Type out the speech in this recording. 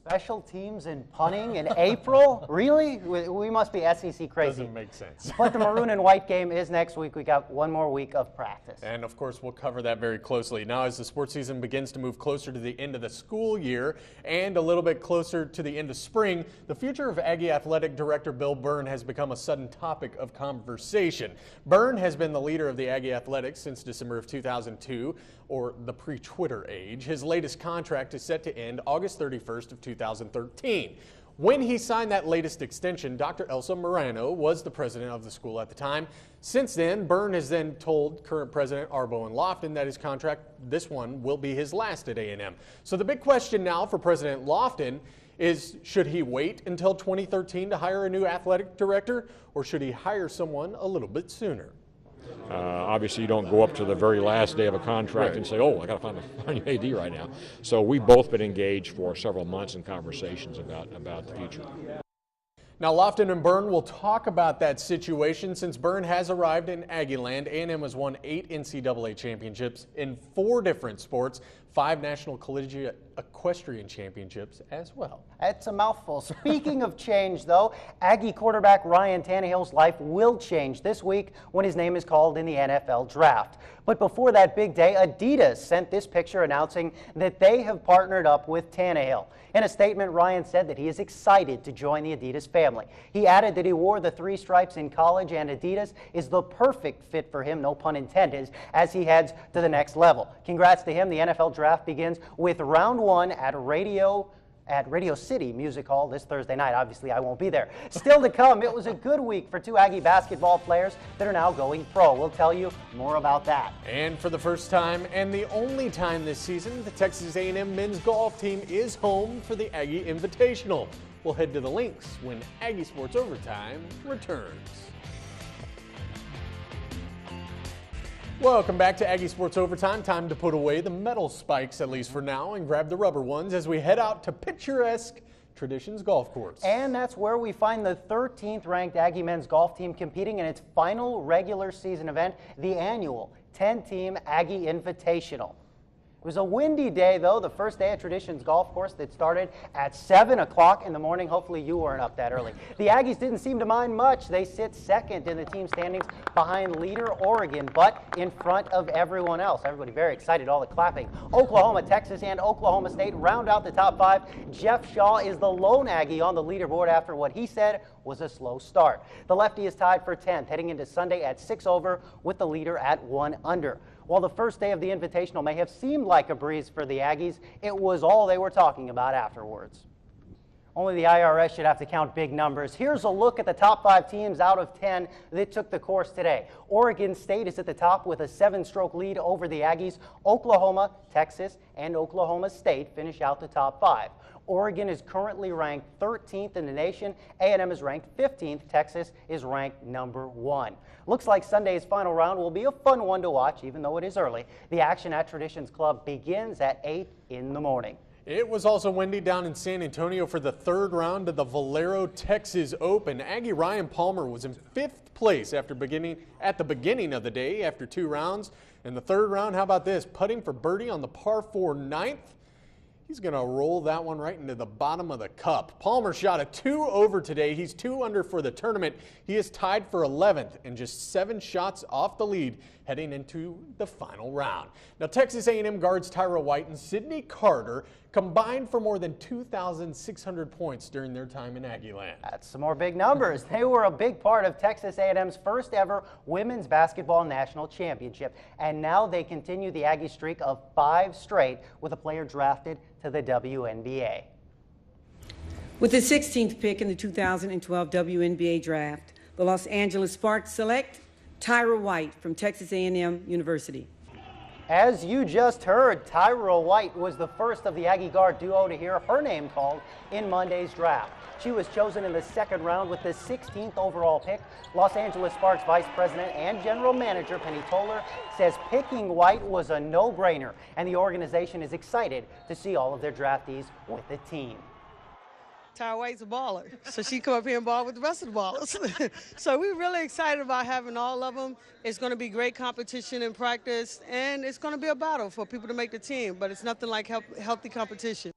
Special teams and punting in April? Really? We must be SEC crazy. Doesn't make sense. But the maroon and white game is next week. We got one more week of practice. And of course, we'll cover that very closely. Now, as the sports season begins to move closer to the end of the school year and a little bit closer to the end of spring, the future of Aggie Athletic Director Bill Byrne has become a sudden topic of conversation. Byrne has been the leader of the Aggie Athletics since December of 2002, or the pre-Twitter age. His latest contract is set to end August 31st of 2013. When he signed that latest extension, Dr. Elsa Morano was the president of the school at the time. Since then, Byrne has then told current president Arbo and Lofton that his contract, this one, will be his last at A&M. So the big question now for President Lofton is, should he wait until 2013 to hire a new athletic director, or should he hire someone a little bit sooner? Obviously, you don't go up to the very last day of a contract and say, oh, I got to find an AD right now. So we've both been engaged for several months in conversations about the future. Now, Lofton and Byrne will talk about that situation. Since Byrne has arrived in Aggieland, A&M has won 8 NCAA championships in 4 different sports, 5 National Collegiate Equestrian Championships as well. That's a mouthful. Speaking of change, though, Aggie quarterback Ryan Tannehill's life will change this week when his name is called in the NFL draft. But before that big day, Adidas sent this picture announcing that they have partnered up with Tannehill. In a statement, Ryan said that he is excited to join the Adidas family. He added that he wore the 3 stripes in college, and Adidas is the perfect fit for him, no pun intended, as he heads to the next level. Congrats to him. The NFL draft begins with round 1 at Radio City Music Hall this Thursday night. Obviously, I won't be there. Still to come, it was a good week for 2 Aggie basketball players that are now going pro. We'll tell you more about that. And for the first time and the only time this season, the Texas A&M men's golf team is home for the Aggie Invitational. We'll head to the links when Aggie Sports Overtime returns. Welcome back to Aggie Sports Overtime. Time to put away the metal spikes, at least for now, and grab the rubber ones as we head out to picturesque Traditions Golf Course. And that's where we find the 13th ranked Aggie men's golf team competing in its final regular season event, the annual 10-team Aggie Invitational. It was a windy day, though, the first day at Traditions Golf Course that started at 7 o'clock in the morning. Hopefully you weren't up that early. The Aggies didn't seem to mind much. They sit second in the team standings behind leader Oregon, but in front of everyone else. Everybody very excited, all the clapping. Oklahoma, Texas, and Oklahoma State round out the top 5. Jeff Shaw is the lone Aggie on the leaderboard after what he said was a slow start. The lefty is tied for 10th, heading into Sunday at 6 over with the leader at 1 under. While the first day of the Invitational may have seemed like a breeze for the Aggies, it was all they were talking about afterwards. Only the IRS should have to count big numbers. Here's a look at the top 5 teams out of 10 that took the course today. Oregon State is at the top with a 7-stroke lead over the Aggies. Oklahoma, Texas, and Oklahoma State finish out the top 5. Oregon is currently ranked 13th in the nation. A&M is ranked 15th. Texas is ranked number 1. Looks like Sunday's final round will be a fun one to watch, even though it is early. The action at Traditions Club begins at 8 in the morning. It was also windy down in San Antonio for the 3rd round of the Valero Texas Open. Aggie Ryan Palmer was in 5th place at the beginning of the day after 2 rounds. In the 3rd round, how about this? Putting for birdie on the par 4 9th. He's going to roll that one right into the bottom of the cup. Palmer shot a 2 over today. He's 2 under for the tournament. He is tied for 11th and just 7 shots off the lead heading into the final round. Now, Texas A&M guards Tyra White and Sydney Carter combined for more than 2,600 points during their time in Aggieland. That's some more big numbers. They were a big part of Texas A&M's first ever women's basketball national championship. And now they continue the Aggie streak of 5 straight with a player drafted to the WNBA. With the 16th pick in the 2012 WNBA draft, the Los Angeles Sparks select Tyra White from Texas A&M University. As you just heard, Tyra White was the first of the Aggie guard duo to hear her name called in Monday's draft. She was chosen in the 2nd round with the 16th overall pick. Los Angeles Sparks Vice President and General Manager Penny Toller says picking White was a no-brainer, and the organization is excited to see all of their draftees with the team. Tyra White's a baller, so she come up here and ball with the rest of the ballers. So we're really excited about having all of them. It's going to be great competition in practice, and it's going to be a battle for people to make the team, but it's nothing like healthy competition.